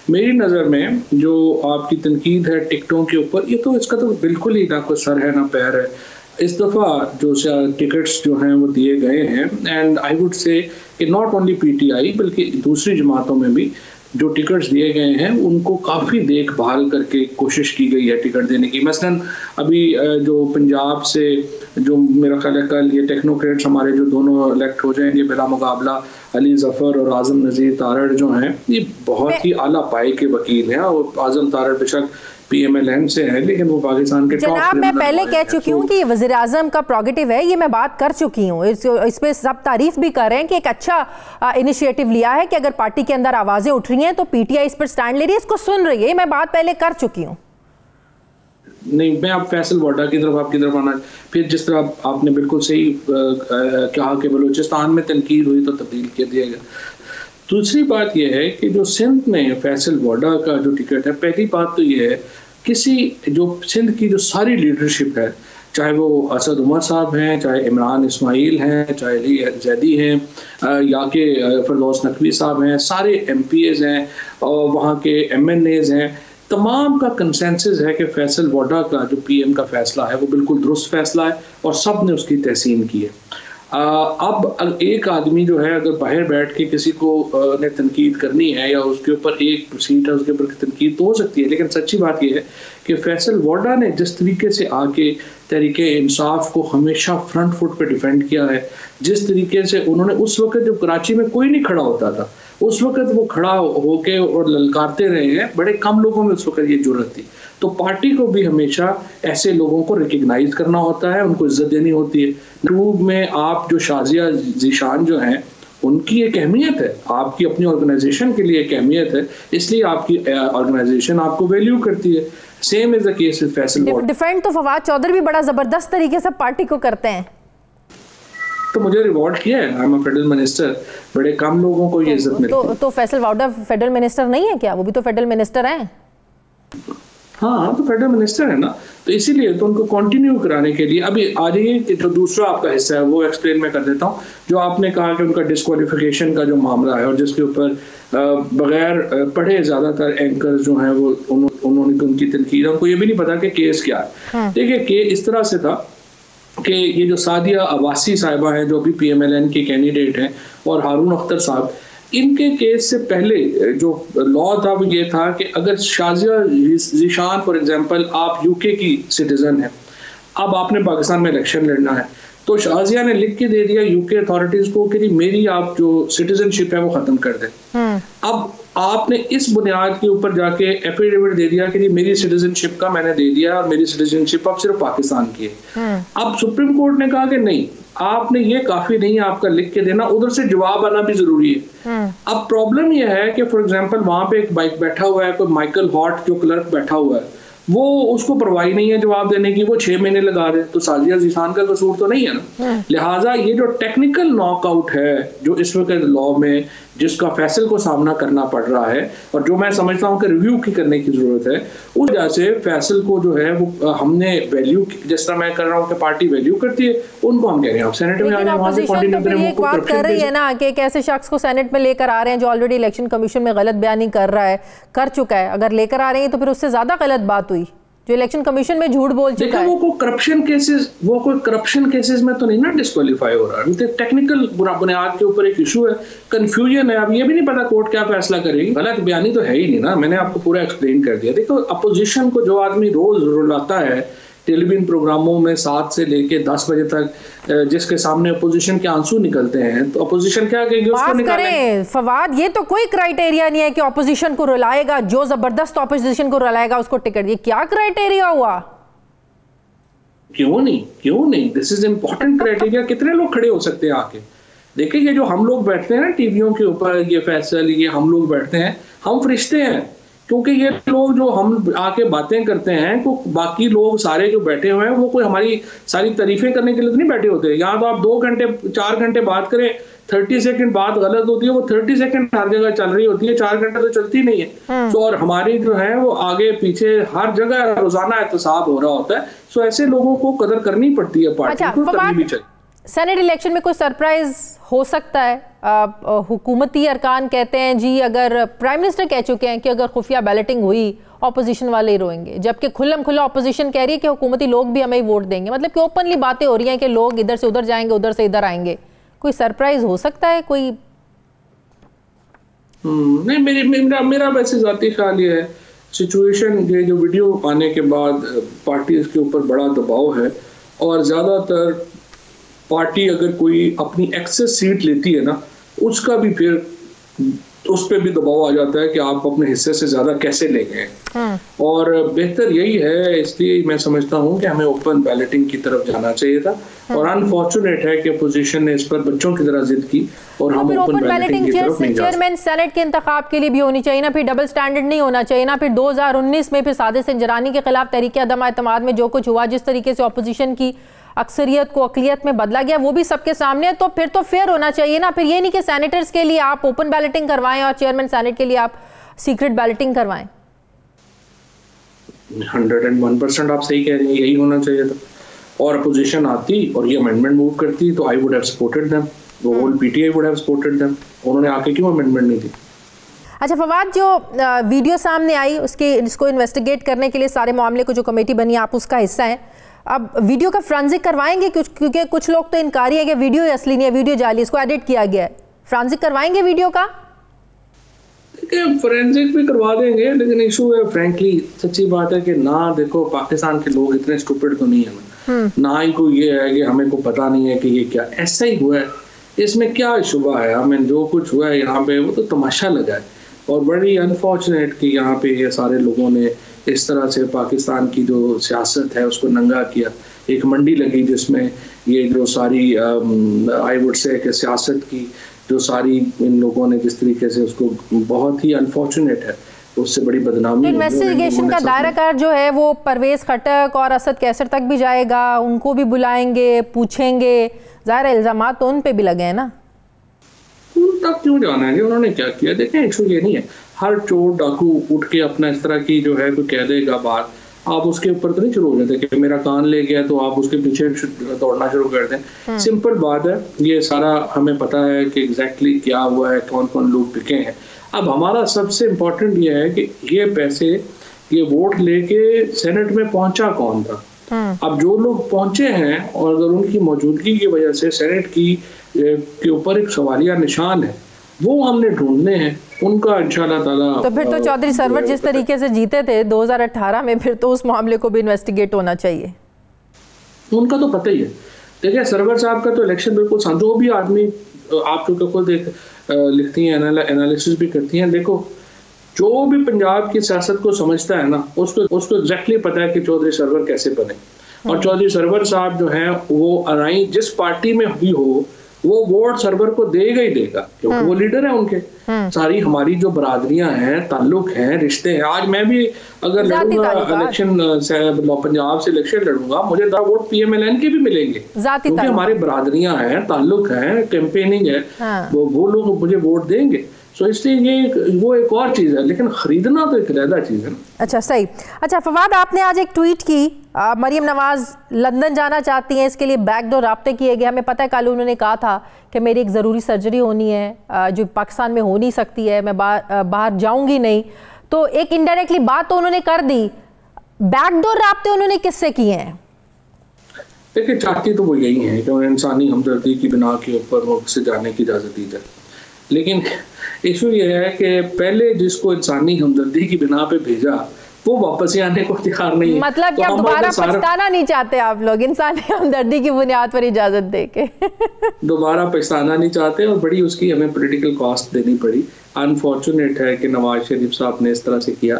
मेरी नज़र में जो आपकी तनकीद है टिकटों के ऊपर, ये तो इसका तो बिल्कुल ही ना कोई सर है ना पैर है। इस दफ़ा जो टिकट्स जो हैं वो दिए गए हैं, एंड आई वुड से कि नॉट ओनली पीटीआई बल्कि दूसरी जमातों में भी जो टिकट्स दिए गए हैं उनको काफ़ी देखभाल करके कोशिश की गई है टिकट देने की। मसलन अभी जो पंजाब से जो मेरा ख्याल है कल ये टेक्नोक्रेट्स हमारे जो दोनों इलेक्ट हो जाएंगे बिला मुकाबला, अली जफ़र और आज़म नज़ीर तारड़ जो हैं, ये बहुत ही आला पाए के वकील हैं। और आज़म तारड़ बेशक PMLN से है लेकिन वो पाकिस्तान के जनाब, मैं पहले कह चुकी हूँ कि ये वज़ीर आज़म का प्रोगेटिव है, ये मैं बात कर चुकी हूँ। इस पे सब तारीफ भी कर रहे हैं कि एक अच्छा इनिशिएटिव लिया है कि अगर पार्टी के अंदर आवाज़ें उठ रही हैं तो PTI इस पर स्टैंड ले रही है, इसको सुन रही है। ये मैं बात पहले कर चुकी हूँ। नहीं, मैं आप फैसल वाडा की तरफ आपकी तरफ आना, फिर जिस तरह आपने बिल्कुल सही कहा कि बलूचिस्तान में तनकीद हुई तो तब्दील कर दिया गया। दूसरी बात यह है कि जो सिंध में फैसल वाडा का जो टिकट है, पहली बात तो यह है किसी जो सिंध की जो सारी लीडरशिप है, चाहे वो असद उमर साहब हैं, चाहे इमरान इस्माइल हैं, चाहे अली जैदी हैं, या के फरदौस नकवी साहब हैं, सारे MPAs हैं और वहाँ के MNAs हैं, तमाम का कंसेंसस है कि फैसल वाडा का जो PM का फैसला है वो बिल्कुल दुरुस्त फैसला है और सब ने उसकी तहसीन की है। अब एक आदमी जो है अगर बाहर बैठ के किसी को ने तनकीद करनी है या उसके ऊपर एक सीट है उसके ऊपर तनकीद तो हो सकती है, लेकिन सच्ची बात यह है कि फैसल वाडा ने जिस तरीके से आके तहरीके इंसाफ को हमेशा फ्रंट फुट पे डिफेंड किया है, जिस तरीके से उन्होंने उस वक्त जब कराची में कोई नहीं खड़ा होता था उस वक्त वो खड़ा होके और ललकारते रहे हैं, बड़े कम लोगों में उस वक्त ये जुर्रत थी। तो पार्टी को भी हमेशा ऐसे लोगों को रिकग्नाइज करना होता है, उनको इज्जत देनी होती है। ट्रूब में आप जो शाजिया जीशान जो हैं उनकी एक अहमियत है, आपकी अपनी ऑर्गेनाइजेशन के लिए एक अहमियत है, इसलिए आपकी ऑर्गेनाइजेशन आपको वैल्यू करती है। Same is the case with Faisal Wada. Defend तो फवाद चौधरी भी बड़ा जबरदस्त तरीके से पार्टी को करते हैं, तो मुझे रिवॉर्ड किया है, I am a federal minister, बड़े कम लोगों को ये इज्जत मिलती है। तो फैसल वाडा फेडरल मिनिस्टर नहीं है क्या? वो भी तो फेडरल मिनिस्टर हैं। हाँ, तो फेडरल मिनिस्टर है ना, तो इसीलिए तो उनको कंटिन्यू कराने के लिए अभी आ जाइए कि जो दूसरा आपका हिस्सा है वो एक्सप्लेन मैं कर देता हूँ। जो आपने कहा कि उनका डिस्क्वालिफिकेशन का जो मामला है और जिसके ऊपर बगैर पढ़े ज़्यादातर एंकर जो हैं वो उन्होंने उनकी तनकीद, उनको ये भी नहीं पता कि केस क्या है। देखिए केस इस तरह से था कि ये जो सादिया अब्बासी साहिबा हैं जो भी PMLN की कैंडिडेट हैं और हारून अख्तर साहब, इनके केस से पहले जो लॉ था वो ये था कि अगर शाजिया जीशान फॉर एग्जांपल आप UK की सिटीजन है, अब आपने पाकिस्तान में इलेक्शन लड़ना है, तो शाजिया ने लिख के दे दिया UK अथॉरिटीज को कि मेरी आप जो सिटीजनशिप है वो खत्म कर दें। अब आपने इस बुनियाद के ऊपर जाके एफिडेविट दे दिया कि मेरी सिटीजनशिप का मैंने दे दिया और मेरी सिटीजनशिप अब सिर्फ पाकिस्तान की है। अब सुप्रीम कोर्ट ने कहा कि नहीं, आपने ये काफी नहीं है आपका लिख के देना, उधर से जवाब आना भी जरूरी है। अब प्रॉब्लम यह है कि फॉर एग्जांपल वहां पे एक बाइक बैठा हुआ है, कोई माइकल हॉट जो क्लर्क बैठा हुआ है, वो उसको परवाह नहीं है जवाब देने की, वो 6 महीने लगा दे, तो साजिया जीशान का कसूर तो नहीं है ना। लिहाजा ये जो टेक्निकल नॉकआउट है जो इस वक्त लॉ में जिसका फैसल को सामना करना पड़ रहा है और जो मैं समझता हूँ कि रिव्यू की करने की जरूरत है, उस वजह से फैसल को जो है वो हमने वैल्यू, जिस तरह मैं कर रहा हूँ कि पार्टी वैल्यू करती है, उनको हम कह रहे हैं आप सेनेट में आने वहां से कंटिन्यू करें। एक बात कर रही है ना कि एक ऐसे शख्स को सेनेट में लेकर आ रहे हैं जो ऑलरेडी इलेक्शन कमीशन में गलत बयानी कर चुका है, अगर लेकर आ रहे हैं तो फिर उससे ज्यादा गलत बात हुई जो इलेक्शन कमीशन में झूठ बोल चुका है। वो कोई करप्शन केसेस में तो नहीं ना डिस्क्वालीफाई हो रहा है, टेक्निकल बुनियाद के ऊपर एक इशू है, कंफ्यूजन है। अब ये भी नहीं पता कोर्ट क्या फैसला करेगी, गलत बयानी तो है ही नहीं ना, मैंने आपको पूरा एक्सप्लेन कर दिया। देखो अपोजिशन को जो आदमी रोज रुलाता है टेलीविजन प्रोग्रामों में 7 से लेके 10 बजे तक, जिसके सामने अपोजिशन के आंसू निकलते हैं, तो अपोजिशन क्या कहेगी उसको निकालें। फवाद, ये तो कोई क्राइटेरिया नहीं है कि अपोजिशन को रुलाएगा, जो जबरदस्त अपोजिशन को रुलाएगा उसको टिकट, ये क्या क्राइटेरिया हुआ? क्यों नहीं, दिस इज इंपॉर्टेंट क्राइटेरिया। कितने लोग खड़े हो सकते हैं आके? देखिए ये जो हम लोग बैठते हैं ना टीवियों के ऊपर, ये फैसल, ये हम लोग बैठते हैं, हम फरिश्ते हैं, क्योंकि ये लोग जो हम आके बातें करते हैं तो बाकी लोग सारे जो बैठे हुए हैं वो कोई हमारी सारी तारीफें करने के लिए नहीं बैठे होते। यहाँ तो आप 2 घंटे 4 घंटे बात करें, 30 सेकंड बात गलत होती है, वो 30 सेकंड हर जगह चल रही होती है, 4 घंटे तो चलती नहीं है। तो और हमारी जो है वो आगे पीछे हर जगह रोजाना एहतसाब हो रहा होता है। सो ऐसे लोगों को कदर करनी पड़ती है पार्टी को, करनी भी चाहिए। सेनेट इलेक्शन में कोई सरप्राइज हो सकता है? हुकूमती अरकान कहते हैं जी, अगर प्राइम मिनिस्टर कह चुके हैं कि अगर खुफिया बैलेटिंग हुई ऑपोजिशन वाले ही रोएंगे, जबकि खुल्लम खुल्ला ऑपोजिशन कह रही है कि हुकूमती लोग भी हमें ही वोट देंगे। मतलब कि ओपनली बातें हो रही हैं कि लोग इधर से उधर जाएंगे, उधर से इधर आएंगे। कोई सरप्राइज हो सकता है कोई? नहीं, मेरा वैसे जाती ख्याल ये है, सिचुएशन ये जो वीडियो आने के बाद पार्टी के ऊपर बड़ा दबाव है, और ज़्यादातर पार्टी अगर कोई अपनी एक्सेस सीट लेती है ना, उसका भी फिर उस पर भी दबाव आ जाता है कि आप अपने हिस्से से ज़्यादा कैसे ले गए। और बेहतर यही है, इसलिए मैं समझता हूँ कि हमें ओपन बैलेटिंग की तरफ जाना चाहिए था। और अनफॉर्चुनेट है कि अपोजिशन ने इस पर बच्चों की तरह जिद की और हम ओपन बैलेटिंग की तरफ नहीं जा सकते। चेयरमैन सेनेट के इंतखाब के लिए भी होनी चाहिए ना, फिर डबल स्टैंडर्ड नहीं होना चाहिए ना। फिर 2019 में फिर सादिक संजरानी के खिलाफ तहरीक अदम एतमाद में जो कुछ हुआ, जिस तरीके से अपोजिशन की अक्सरियत को अकलियत में बदला गया, वो भी सबके सामने है। तो फिर तो फेयर होना चाहिए ना। फिर ये नहीं कि सेनेटर्स के लिए आप ओपन बैलेटिंग करवाएं और चेयरमैन सेनेट के लिए आप सीक्रेट बैलेटिंग करवाएं। 101% आप सही कह रही हैं, यही होना चाहिए था। और अपोजिशन आती और ये अमेंडमेंट मूव करती तो I would have supported them, the whole PTI would have supported them. उन्होंने आके क्यों अमेंडमेंट नहीं दी? अच्छा फवाद, जो वीडियो सामने आई इसको इन्वेस्टिगेट करने के लिए सारे मामले को जो कमेटी बनी, आप उसका हिस्सा हैं। अब वीडियो का फ्रांजिक करवाएंगे? क्योंकि कुछ लोग तो इनकारी है कि वीडियो असली नहीं है, वीडियो जाली, इसको एडिट किया गया है। फ्रांजिक करवाएंगे वीडियो का? फोरेंसिक भी करवा देंगे, लेकिन इशू है फ्रैंकली, सच्ची बात है कि ना, देखो पाकिस्तान के लोग इतने स्टूपिड तो नहीं है ना ही कोई ये है कि हमें को पता नहीं है कि ये क्या ऐसा ही हुआ है, इसमें क्या शुबा है। हमें जो कुछ हुआ है यहाँ पे वो तो तमाशा लगा है। और बड़ी अनफॉर्चुनेट कि यहाँ पे ये सारे लोगों ने इस तरह से पाकिस्तान की जो सियासत है उसको नंगा किया। एक मंडी लगी जिसमें ये जो सारी आई वुड से कि सियासत की जो सारी इन लोगों ने जिस तरीके से उसको, बहुत ही अनफॉर्चुनेट है, उससे बड़ी बदनामी। इन्वेस्टिगेशन का दायरा कार जो है वो परवेज खटक और असद कैसर तक भी जाएगा, उनको भी बुलाएंगे, पूछेंगे। ज़ाहिर है इल्जामात तो उन पे भी लगे हैं ना। उन तक क्यों जाना है? उन्होंने क्या किया? देखें, इशू ये नहीं है हर चोर डाकू उठ के अपना इस तरह की जो है कोई कह देगा बात, आप उसके ऊपर तो नहीं शुरू हो जाते कि मेरा कान ले गया तो आप उसके पीछे दौड़ना शुरू कर दें। सिंपल बात है, ये सारा हमें पता है कि एग्जैक्टली क्या हुआ है, कौन कौन लोग बिके हैं। अब हमारा सबसे इम्पोर्टेंट ये है कि ये पैसे, ये वोट लेके सेनेट में पहुंचा कौन था। अब जो लोग पहुंचे हैं और अगर उनकी मौजूदगी की वजह से सेनेट की के ऊपर एक सवालिया निशान है, वो हमने ढूंढने हैं, उनका इंशाल्लाह ताला। तो फिर तो चौधरी सरवर जिस तरीके से जीते थे 2018 में, फिर तो उस मामले को भी इन्वेस्टिगेट होना चाहिए। उनका तो पता ही है। देखिए सरवर साहब का तो इलेक्शन बिल्कुल, जो भी आदमी, आप जो खुद लिखती हैं, एनालिसिस भी करती हैं, देखो जो भी पंजाब की सियासत को समझता है ना, उसको एग्जैक्टली पता है कि चौधरी सरवर कैसे बने। और चौधरी सरवर साहब जो है वो अराई जिस पार्टी में भी हो वो वोट सरवर को देगा ही देगा, क्योंकि वो लीडर है उनके। सारी हमारी जो बरादरियां हैं, ताल्लुक हैं, रिश्ते हैं। आज मैं भी अगर लड़ूंगा इलेक्शन, पंजाब से इलेक्शन लड़ूंगा, मुझे 10 वोट PMLN के भी मिलेंगे, क्योंकि हमारी बरादरियां हैं, ताल्लुक हैं, कैंपेनिंग है। वो लोग मुझे वोट देंगे। तो इसलिए ये वो एक और चीज़ है, लेकिन खरीदना तो एक अलग चीज़ है ना। अच्छा सही। अच्छा फवाद, आपने आज एक ट्वीट की, मरियम नवाज लंदन जाना चाहती हैं, इसके लिए बैकडोर राब्ते किए गए। हमें पता है कल उन्होंने कहा था कि मेरी एक ज़रूरी सर्जरी होनी है जो पाकिस्तान में हो नहीं सकती है, मैं बाहर जाऊंगी नहीं। तो एक इनडायरेक्टली बात तो उन्होंने कर दी। बैकडोर राब्ते उन्होंने किससे किए हैं? देखिए चाहती तो वो यही है कि इंसानी हमदर्दी की बिना के ऊपर मुल्क से जाने की इजाज़त दी जाए, लेकिन इशू ये है कि पहले जिसको इंसानी हमदर्दी की बिना पे भेजा वो वापस ही आने को तैयार नहीं है। मतलब कि आप दोबारा पछताना नहीं चाहते, आप लोग इंसानी हमदर्दी की बुनियाद पर इजाजत देके दोबारा पछताना नहीं चाहते, और बड़ी उसकी हमें पॉलिटिकल कॉस्ट देनी पड़ी। अनफॉर्चुनेट है कि नवाज शरीफ साहब ने इस तरह से किया,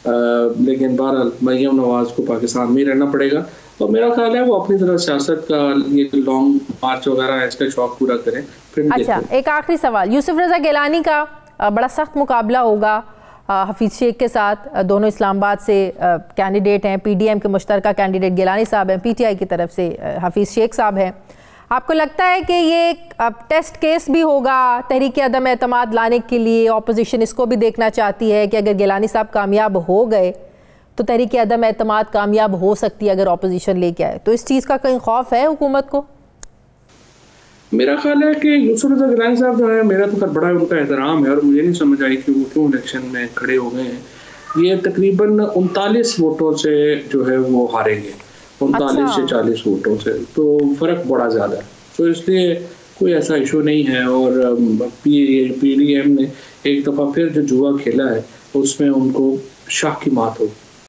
लेकिन बहरहाल मरियम नवाज को पाकिस्तान में रहना पड़ेगा। और मेरा ख्याल है वो अपनी तरह सियासत का ये लॉन्ग मार्च वगैरह इसका शौक पूरा करें। अच्छा, एक आखिरी सवाल, यूसुफ रजा गिलानी का बड़ा सख्त मुकाबला होगा हफीज़ शेख के साथ। दोनों इस्लामाबाद से कैंडिडेट हैं, PDM के मुश्तरका कैंडिडेट गिलानी साहब हैं, PTI की तरफ से हफीज़ शेख साहब हैं। आपको लगता है कि ये एक टेस्ट केस भी होगा तहरीक अदम एतमाद लाने के लिए? ऑपोजिशन इसको भी देखना चाहती है कि अगर गिलानी साहब कामयाब हो गए तो तहरीक अदम एतमाद कामयाब हो सकती है अगर ऑपोजिशन लेके आए। तो इस चीज़ का कहीं खौफ है हुकूमत को? मेरा ख्याल है कि यूसुफ रज़ा गिलानी साहब जो है, मेरा तो खैर बड़ा उनका एहतराम है और मुझे नहीं समझ आई कि वो क्यों इलेक्शन में खड़े हो गए हैं। ये तकरीबन 39 वोटों से जो है वो हारेंगे, 39 से 40 वोटों से, तो फ़र्क बड़ा ज़्यादा है। तो इसलिए कोई ऐसा इशू नहीं है। और PDM ने एक दफ़ा फिर जो जुआ खेला है उसमें उनको शाह की मात होगी।